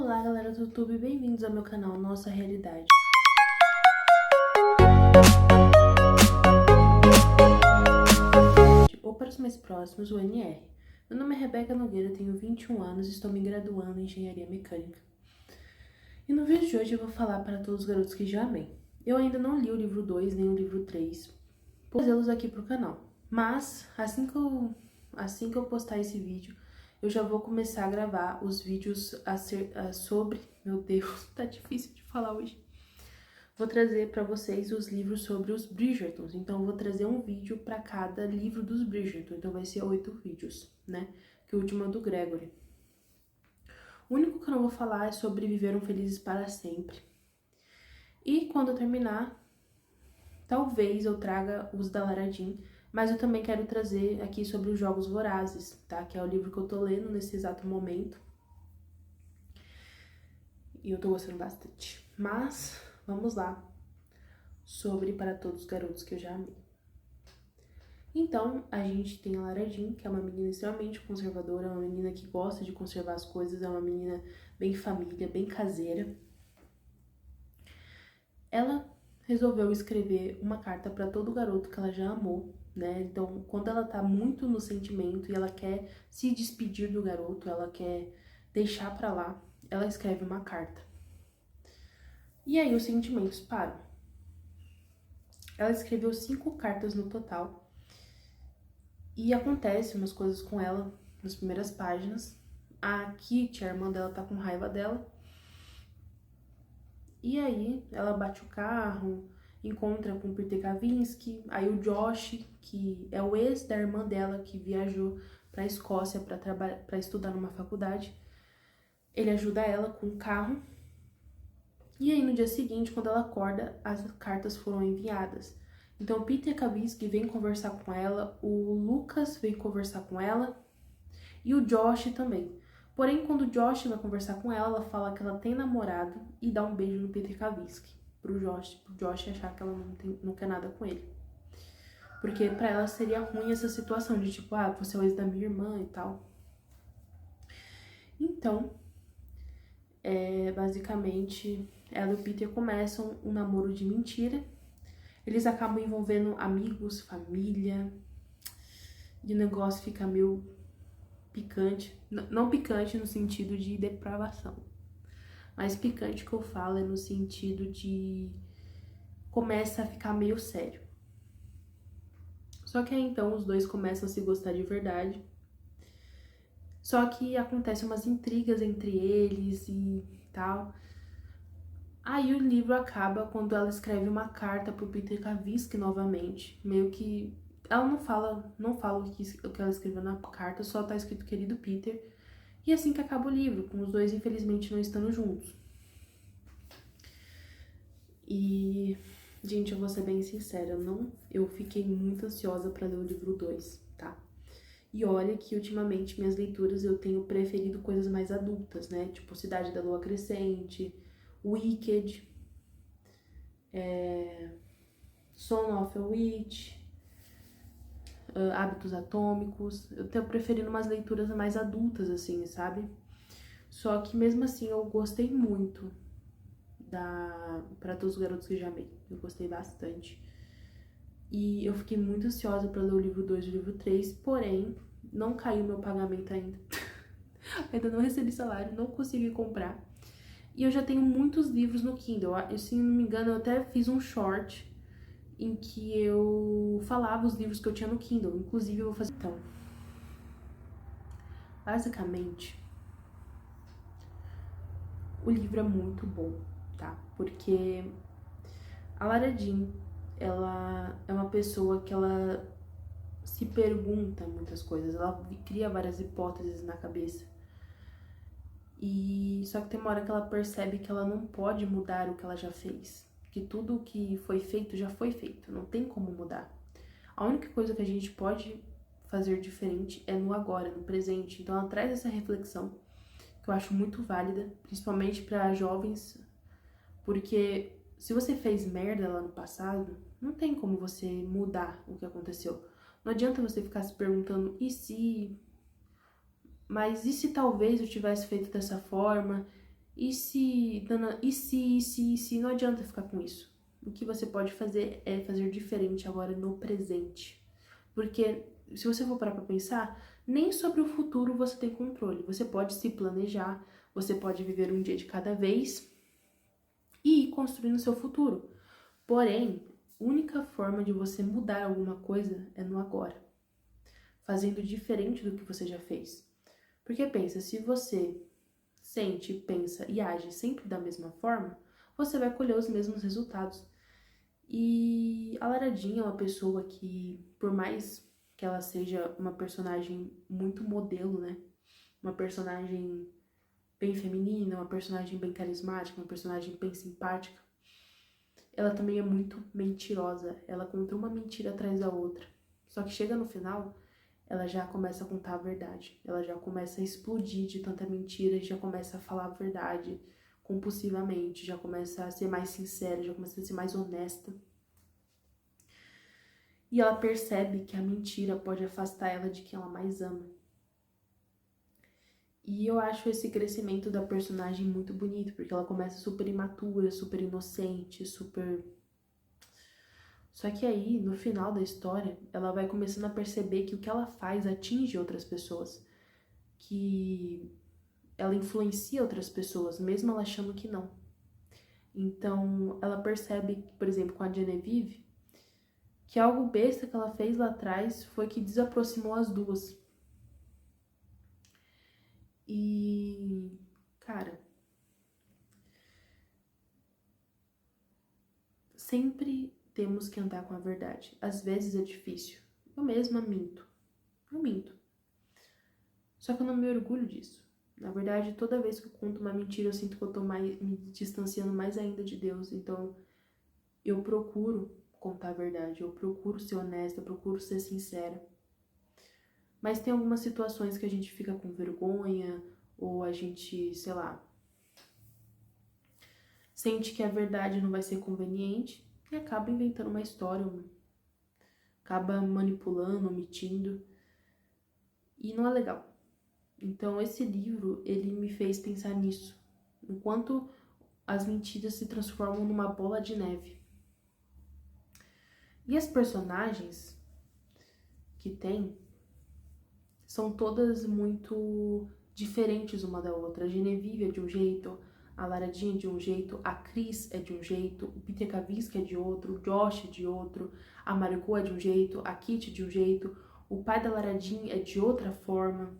Olá galera do YouTube, bem-vindos ao meu canal Nossa Realidade. Ou para os mais próximos, o NR. Meu nome é Rebeca Nogueira, tenho 21 anos e estou me graduando em Engenharia Mecânica. E no vídeo de hoje eu vou falar para todos os garotos que já amei. Eu ainda não li o livro 2 nem o livro 3, vou trazê-los aqui pro canal. Mas assim que eu postar esse vídeo, eu já vou começar a gravar os vídeos sobre... Meu Deus, tá difícil de falar hoje. Vou trazer pra vocês os livros sobre os Bridgertons. Então eu vou trazer um vídeo pra cada livro dos Bridgerton. Então vai ser 8 vídeos, né? Que o último é do Gregory. O único que eu não vou falar é sobre Viveram Felizes para Sempre. E quando eu terminar, talvez eu traga os da Lara Jean. Mas eu também quero trazer aqui sobre os Jogos Vorazes, tá? Que é o livro que eu tô lendo nesse exato momento. E eu tô gostando bastante. Mas, vamos lá. Sobre Para Todos os Garotos que eu já amei. Então, a gente tem a Lara Jean, que é uma menina extremamente conservadora, uma menina que gosta de conservar as coisas, é uma menina bem família, bem caseira. Ela resolveu escrever uma carta para todo garoto que ela já amou, né? Então, quando ela tá muito no sentimento e ela quer se despedir do garoto, ela quer deixar pra lá, ela escreve uma carta. E aí os sentimentos param. Ela escreveu 5 cartas no total. E acontece umas coisas com ela nas primeiras páginas. A Kitty, a irmã dela, tá com raiva dela. E aí ela bate o carro, encontra com o Peter Kavinsky. Aí o Josh, que é o ex da irmã dela, que viajou pra Escócia pra estudar numa faculdade, ele ajuda ela com o carro. E aí no dia seguinte, quando ela acorda, as cartas foram enviadas. Então o Peter Kavinsky vem conversar com ela, o Lucas vem conversar com ela e o Josh também. Porém, quando o Josh vai conversar com ela, ela fala que ela tem namorado e dá um beijo no Peter Kavinsky pro Josh achar que ela não quer nada com ele. Porque pra ela seria ruim essa situação de tipo, ah, você é o ex da minha irmã e tal. Então, basicamente, ela e o Peter começam um namoro de mentira. Eles acabam envolvendo amigos, família, e o negócio fica meio picante. Não picante no sentido de depravação, mas picante que eu falo é no sentido de começa a ficar meio sério. Só que aí então os dois começam a se gostar de verdade. Só que acontecem umas intrigas entre eles e tal. Aí o livro acaba quando ela escreve uma carta pro Peter Kavinsky novamente. Meio que... ela não fala o que ela escreveu na carta, só tá escrito querido Peter. E assim que acaba o livro, com os dois infelizmente não estando juntos. E... gente, eu vou ser bem sincera, eu fiquei muito ansiosa pra ler o livro 2, tá? E olha que ultimamente minhas leituras eu tenho preferido coisas mais adultas, né? Tipo Cidade da Lua Crescente, Wicked, Son of a Witch, Hábitos Atômicos. Eu tenho preferido umas leituras mais adultas, assim, sabe? Só que mesmo assim eu gostei muito Para Todos os Garotos que já amei. Eu gostei bastante. E eu fiquei muito ansiosa pra ler o livro 2 e o livro 3, porém, não caiu meu pagamento ainda. Ainda não recebi salário, não consegui comprar. E eu já tenho muitos livros no Kindle. Se não me engano, eu até fiz um short em que eu falava os livros que eu tinha no Kindle. Inclusive, eu vou fazer... Então, basicamente, o livro é muito bom, tá? Porque a Lara Jean, ela é uma pessoa que ela se pergunta muitas coisas. Ela cria várias hipóteses na cabeça. E só que tem uma hora que ela percebe que ela não pode mudar o que ela já fez. Que tudo o que foi feito já foi feito, não tem como mudar. A única coisa que a gente pode fazer diferente é no agora, no presente. Então ela traz essa reflexão que eu acho muito válida, principalmente para jovens, porque se você fez merda lá no passado, não tem como você mudar o que aconteceu. Não adianta você ficar se perguntando, e se... mas e se talvez eu tivesse feito dessa forma? E se, não adianta ficar com isso. O que você pode fazer é fazer diferente agora no presente. Porque se você for parar pra pensar, nem sobre o futuro você tem controle. Você pode se planejar, você pode viver um dia de cada vez e ir construindo o seu futuro. Porém, a única forma de você mudar alguma coisa é no agora, fazendo diferente do que você já fez. Porque pensa, se você sente, pensa e age sempre da mesma forma, você vai colher os mesmos resultados. E a Laradinha é uma pessoa que, por mais que ela seja uma personagem muito modelo, né? Uma personagem bem feminina, uma personagem bem carismática, uma personagem bem simpática, ela também é muito mentirosa. Ela conta uma mentira atrás da outra. Só que chega no final, ela já começa a contar a verdade. Ela já começa a explodir de tanta mentira, já começa a falar a verdade compulsivamente, já começa a ser mais sincera, já começa a ser mais honesta. E ela percebe que a mentira pode afastar ela de quem ela mais ama. E eu acho esse crescimento da personagem muito bonito, porque ela começa super imatura, super inocente, super... Só que aí, no final da história, ela vai começando a perceber que o que ela faz atinge outras pessoas. Que ela influencia outras pessoas, mesmo ela achando que não. Então, ela percebe, por exemplo, com a Genevieve, que algo besta que ela fez lá atrás foi que desaproximou as duas. E, cara, sempre temos que andar com a verdade. Às vezes é difícil. Eu mesma minto. Eu minto. Só que eu não me orgulho disso. Na verdade, toda vez que eu conto uma mentira, eu sinto que eu tô me distanciando mais ainda de Deus. Então, eu procuro contar a verdade, eu procuro ser honesta, eu procuro ser sincera. Mas tem algumas situações que a gente fica com vergonha, ou a gente, sei lá, sente que a verdade não vai ser conveniente e acaba inventando uma história, acaba manipulando, omitindo, e não é legal. Então esse livro, ele me fez pensar nisso, enquanto as mentiras se transformam numa bola de neve. E as personagens que tem são todas muito diferentes uma da outra. A Genevieve é de um jeito, a Laradinha é de um jeito, a Cris é de um jeito, o Peter Kavinsky é de outro, o Josh é de outro, a Margot é de um jeito, a Kitty é de um jeito, o pai da Laradinha é de outra forma.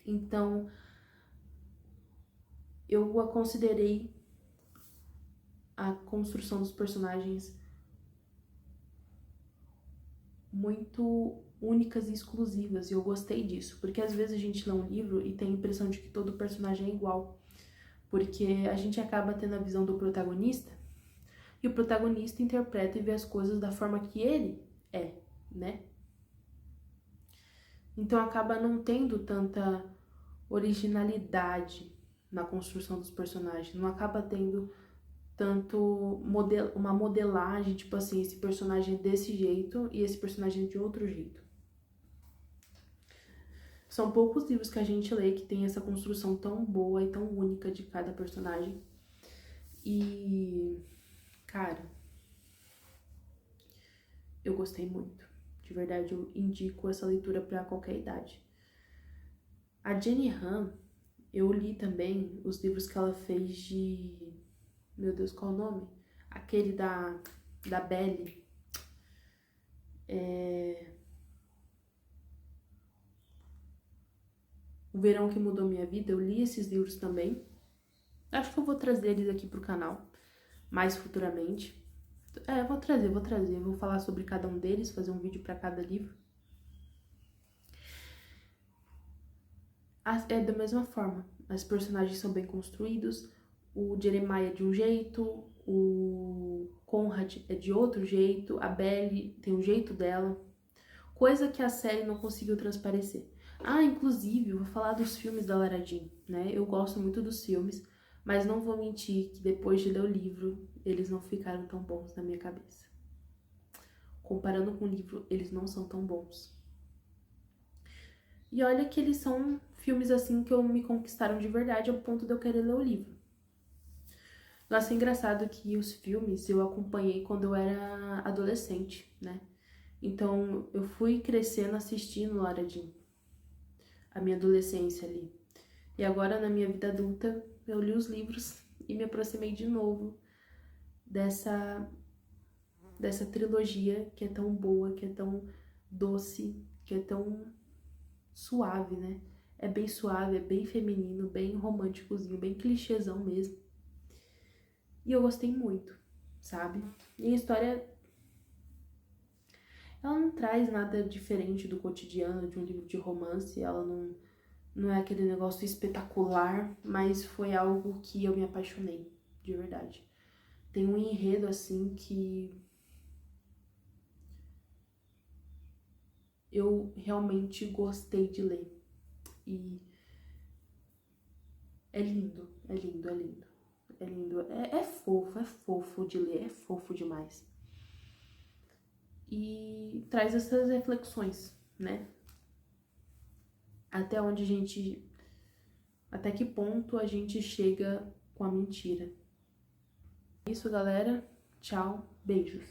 Então, eu a considerei a construção dos personagens muito únicas e exclusivas, e eu gostei disso, porque às vezes a gente lê um livro e tem a impressão de que todo personagem é igual, porque a gente acaba tendo a visão do protagonista, e o protagonista interpreta e vê as coisas da forma que ele é, né? Então acaba não tendo tanta originalidade na construção dos personagens, não acaba tendo tanto uma modelagem, tipo assim, esse personagem é desse jeito e esse personagem é de outro jeito. São poucos livros que a gente lê que tem essa construção tão boa e tão única de cada personagem. E, cara, eu gostei muito. De verdade, eu indico essa leitura para qualquer idade. A Jenny Han, eu li também os livros que ela fez de... Meu Deus, qual é o nome? Aquele da Belle. O Verão que Mudou Minha Vida. Eu li esses livros também. Acho que eu vou trazer eles aqui pro canal mais futuramente. Vou trazer. Vou falar sobre cada um deles, fazer um vídeo para cada livro. É da mesma forma. As personagens são bem construídos. O Jeremiah é de um jeito, o Conrad é de outro jeito, a Belle tem um jeito dela. Coisa que a série não conseguiu transparecer. Inclusive, eu vou falar dos filmes da Lara Jean, né? Eu gosto muito dos filmes, mas não vou mentir que depois de ler o livro, eles não ficaram tão bons na minha cabeça. Comparando com o livro, eles não são tão bons. E olha que eles são filmes assim que me conquistaram de verdade ao ponto de eu querer ler o livro. Nossa, é engraçado que os filmes eu acompanhei quando eu era adolescente, né? Então eu fui crescendo assistindo Lara Jean, a minha adolescência ali. E agora na minha vida adulta eu li os livros e me aproximei de novo dessa trilogia que é tão boa, que é tão doce, que é tão suave, né? É bem suave, é bem feminino, bem românticozinho, bem clichêzão mesmo. E eu gostei muito, sabe? E a história, ela não traz nada diferente do cotidiano de um livro de romance, ela não é aquele negócio espetacular, mas foi algo que eu me apaixonei, de verdade. Tem um enredo, assim, que eu realmente gostei de ler. E é lindo, é lindo, é lindo. É lindo, é fofo de ler, é fofo demais. E traz essas reflexões, né? Até onde a gente... Até que ponto a gente chega com a mentira. É isso, galera. Tchau, beijos.